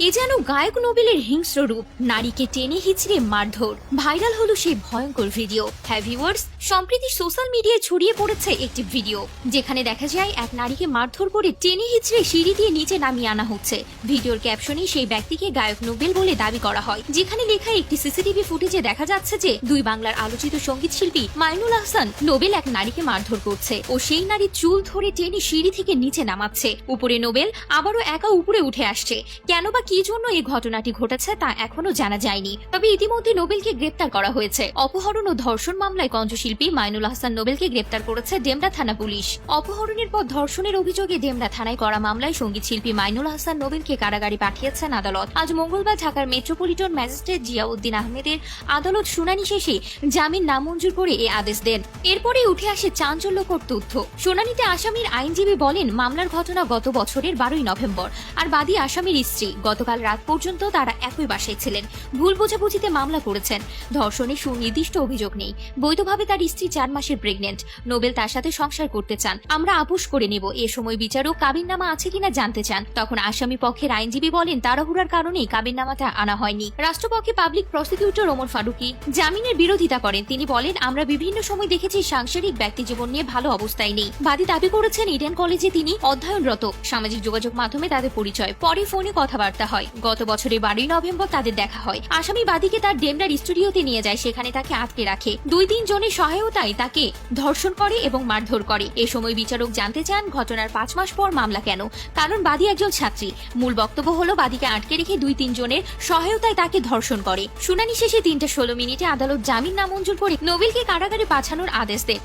এ যেন গায়ক নোবেলের হিংস্র রূপ, নারীকে টেনে হিচড়ে মারধর। ভাইরাল হলো সেই ভয়ঙ্কর ভিডিও। হ্যাঁ ভিউয়ার্স, সম্প্রতি সোশ্যাল মিডিয়ায় ছড়িয়ে পড়েছে একটি ভিডিও, যেখানে দেখা যায় এক নারীকে মারধর করে টেনে হিচড়ে সিঁড়ি দিয়ে নিচে নামিয়ে আনা হচ্ছে। ভিডিওর ক্যাপশনে সেই ব্যক্তিকে গায়ক নোবেল বলে দাবি করা হয়, যেখানে লেখা একটি সিসিটিভি ফুটেজে দেখা যাচ্ছে যে দুই বাংলার আলোচিত সঙ্গীত শিল্পী মাইনুল আহসান নোবেল এক নারীকে মারধর করছে ও সেই নারীর চুল ধরে টেনে সিঁড়ি থেকে নিচে নামাচ্ছে। উপরে নোবেল আবারও একা উপরে উঠে আসছে। কেন বা কি জন্য এই ঘটনাটি ঘটেছে তা এখনো জানা যায়নি। তবে ইতিমধ্যে নোবেলকে গ্রেপ্তার করা হয়েছে। অপহরণ ও ধর্ষণ মামলায় কণ্ঠশিল্পী মাইনুল আহসান নোবেলকে গ্রেপ্তার করেছে ডেমরা থানা পুলিশ। অপহরণের পর ধর্ষণের অভিযোগে ডেমরা থানায় করা মামলায় সঙ্গীত শিল্পী মাইনুল আহসান নোবেলকে কারাগারে পাঠিয়েছেন আদালত। আজ মঙ্গলবার ঢাকার মেট্রোপলিটন ম্যাজিস্ট্রেট জিয়াউদ্দিন আহমেদের আদালত শুনানি শেষে জামিন নামঞ্জুর করে এ আদেশ দেন। এরপরেই উঠে আসে চাঞ্চল্যকর তথ্য। শুনানিতে আসামির আইনজীবী বলেন, মামলার ঘটনা গত বছরের 12ই নভেম্বর। আর বাদী আসামির স্ত্রী গতকাল রাত পর্যন্ত তারা একই বাসায় ছিলেন। ভুল বোঝাবুঝিতে মামলা করেছেন। ধর্ষণের সুনির্দিষ্ট অভিযোগ নেই। বৈধভাবে তার স্ত্রী 4 মাসের প্রেগনেন্ট। নোবেল তার সাথে সংসার করতে চান। আমরা আপোষ করে নেব। এ সময় বিচারক কাবিননামা আছে কিনা জানতে চান। তখন আসামি পক্ষের আইনজীবী বলেন, তাড়াহুড়ার কারণেই কাবিননামাটা আনা হয়নি। রাষ্ট্রপক্ষে পাবলিক প্রসিকিউটর ওমর ফারুকি জামিনের বিরোধিতা করেন। তিনি বলেন, আমরা বিভিন্ন সময় দেখেছি সাংসারিক ব্যক্তি জীবন নিয়ে ভালো অবস্থায় নেই। বাদী দাবি করেছেন ইডেন কলেজে তিনি অধ্যয়নরত। সামাজিক যোগাযোগ মাধ্যমে তাদের পরিচয়, পরে ফোনে কথাবার্তা হয়। গত বছরের 12ই নভেম্বর তাদের দেখা হয়। আসামি বাদীকে তার ডেমরার স্টুডিওতে নিয়ে যায়। সেখানে তাকে আটকে রাখে। 2-3 জনের সহায়তায় তাকে ধর্ষণ করে এবং মারধর করে। এ সময় বিচারক জানতে চান, ঘটনার 5 মাস পর মামলা কেন? কারণ বাদী একজন ছাত্রী। মূল বক্তব্য হলো, বাদীকে আটকে রেখে 2-3 জনের সহায়তায় তাকে ধর্ষণ করে। শুনানি শেষে 3টা 16 মিনিটে আদালত জামিন নামঞ্জুর করে নোবেলকে কারাগারে পাঠানোর আদেশ দেন।